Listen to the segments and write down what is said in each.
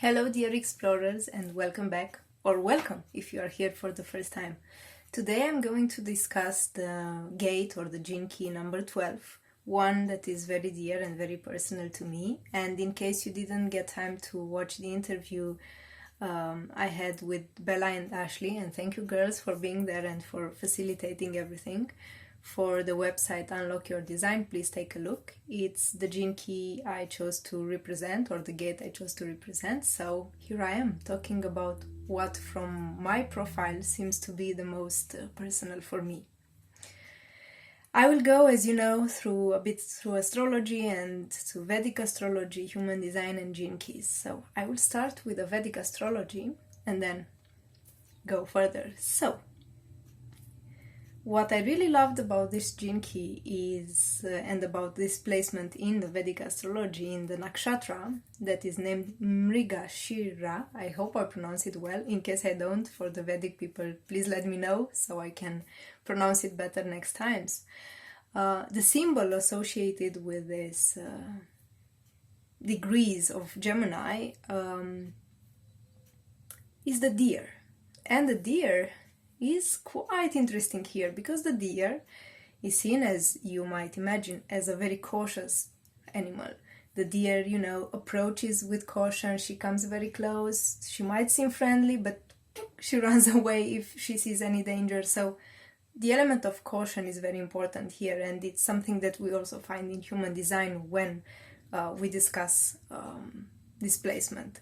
Hello, dear explorers, and welcome back, or welcome if you are here for the first time. Today I'm going to discuss the gate or the gene key number 12, one that is very dear and very personal to me. And in case you didn't get time to watch the interview I had with Bella and Ashley, and thank you girls for being there and for facilitating everything. For the website Unlock Your Design, please take a look. It's the gene key I chose to represent, or the gate I chose to represent. So here I am talking about what from my profile seems to be the most personal for me. I will go, as you know, through astrology and to Vedic astrology, human design, and gene keys. So I will start with the Vedic astrology and then go further. So what I really loved about this gene key is, and about this placement in the Vedic astrology, in the nakshatra that is named Mrigashira. I hope I pronounce it well. In case I don't, for the Vedic people, please let me know so I can pronounce it better next times. The symbol associated with this degrees of Gemini is the deer. And the deer is quite interesting here because the deer is seen, as you might imagine, as a very cautious animal. The deer, approaches with caution. She comes very close. She might seem friendly, but she runs away if she sees any danger. So the element of caution is very important here, and it's something that we also find in human design when we discuss displacement.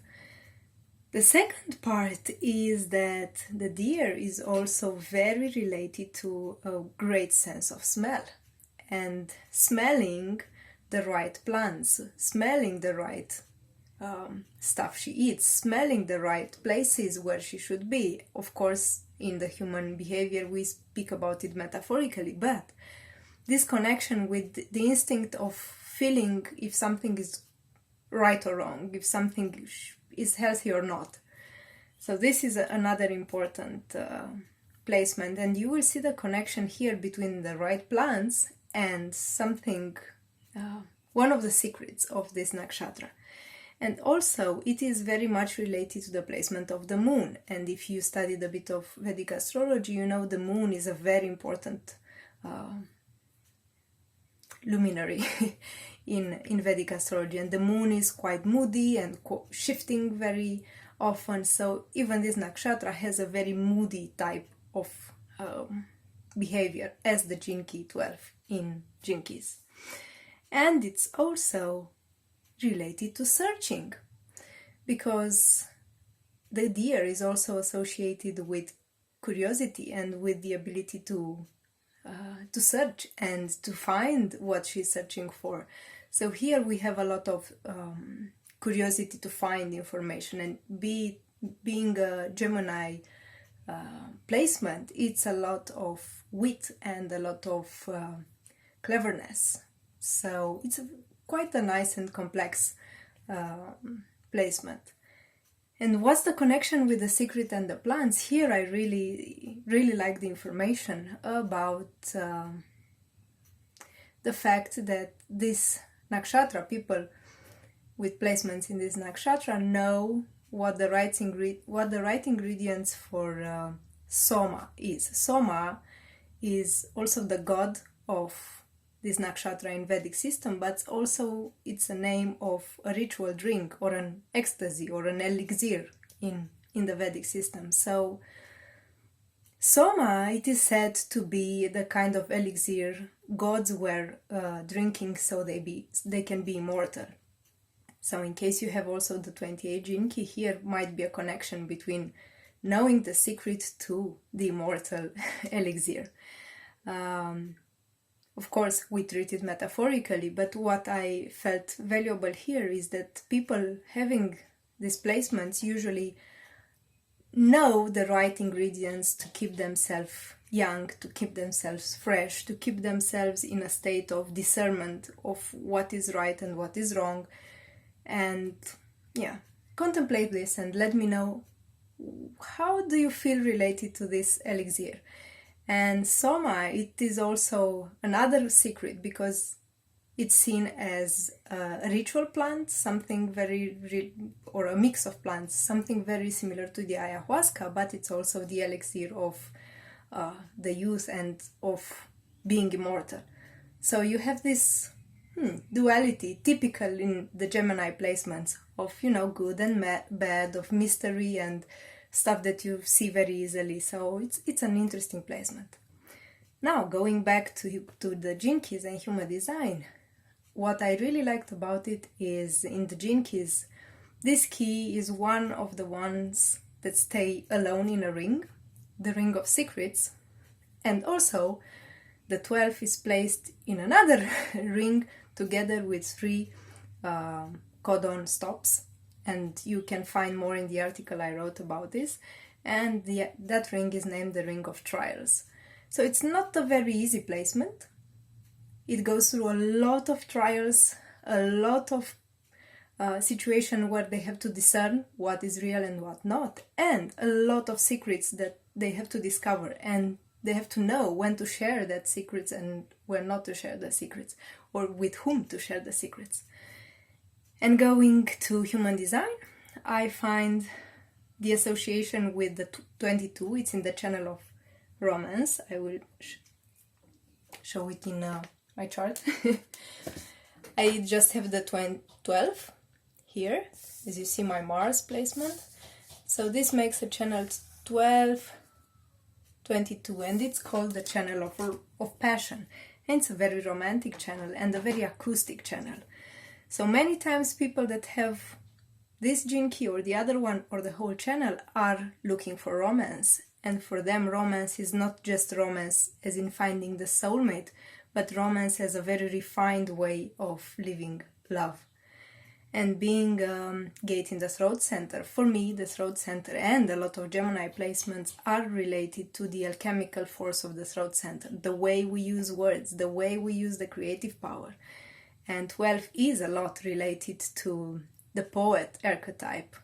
The second part is that the deer is also very related to a great sense of smell, and smelling the right plants, smelling the right stuff she eats, smelling the right places where she should be. Of course, in the human behavior we speak about it metaphorically, but this connection with the instinct of feeling if something is right or wrong, if something is healthy or not. So this is another important placement, and you will see the connection here between the right plants and something, one of the secrets of this nakshatra. And also it is very much related to the placement of the moon, and if you studied a bit of Vedic astrology, you know the moon is a very important luminary in Vedic astrology, and the moon is quite moody and shifting very often. So even this nakshatra has a very moody type of behavior as the gene key 12 in gene keys. And it's also related to searching, because the deer is also associated with curiosity and with the ability to search and to find what she's searching for. So here we have a lot of curiosity to find information, and being a Gemini placement, it's a lot of wit and a lot of cleverness. So it's quite a nice and complex placement. And what's the connection with the secret and the plants? Here I really like the information about the fact that this nakshatra, people with placements in this nakshatra, know what the right ingredients for Soma is. Soma is also the god of this nakshatra in Vedic system, but also it's a name of a ritual drink or an ecstasy or an elixir in the Vedic system. So Soma, it is said to be the kind of elixir gods were drinking so they can be immortal. So in case you have also the 28 gene key, here might be a connection between knowing the secret to the immortal elixir. Of course, we treat it metaphorically, but what I felt valuable here is that people having these placements usually know the right ingredients to keep themselves young, to keep themselves fresh, to keep themselves in a state of discernment of what is right and what is wrong. And yeah, contemplate this and let me know, how do you feel related to this elixir? And Soma, it is also another secret, because It's seen as a ritual plant, something or a mix of plants, something very similar to the ayahuasca, but it's also the elixir of the youth and of being immortal. So you have this duality typical in the Gemini placements of, good and bad, of mystery and stuff that you see very easily. So it's an interesting placement. Now, going back to the Gene Keys and human design, what I really liked about it is in the Gene Keys, this key is one of the ones that stay alone in a ring, the ring of secrets, and also the 12 is placed in another ring together with 3 codon stops, and you can find more in the article I wrote about this, and that ring is named the Ring of Trials. So it's not a very easy placement. It goes through a lot of trials, a lot of situation where they have to discern what is real and what not, and a lot of secrets that they have to discover, and they have to know when to share that secrets and when not to share the secrets, or with whom to share the secrets. And going to human design, I find the association with the 22. It's in the channel of romance. I will show it in my chart. I just have the 12 here, as you see my Mars placement. So this makes a channel 12, 22, and it's called the channel of passion. And it's a very romantic channel and a very acoustic channel. So many times people that have this gene key or the other one or the whole channel are looking for romance. And for them, romance is not just romance as in finding the soulmate, but romance as a very refined way of living love. And being gate in the throat center, for me, the throat center and a lot of Gemini placements are related to the alchemical force of the throat center, the way we use words, the way we use the creative power. And 12 is a lot related to the poet archetype.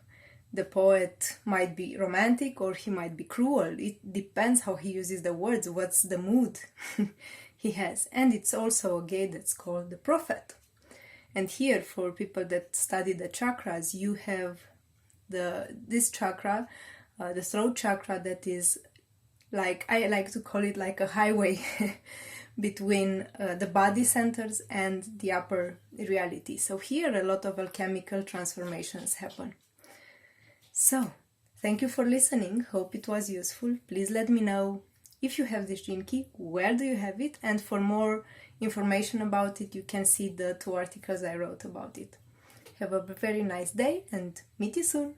The poet might be romantic or he might be cruel. It depends how he uses the words, what's the mood he has. And it's also a gate that's called the prophet. And here, for people that study the chakras, you have this chakra, the throat chakra, that is like, I like to call it like a highway between the body centers and the upper reality. So here a lot of alchemical transformations happen. So, thank you for listening. Hope it was useful. Please let me know if you have this gene key, where do you have it? And for more information about it, you can see the 2 articles I wrote about it. Have a very nice day and meet you soon.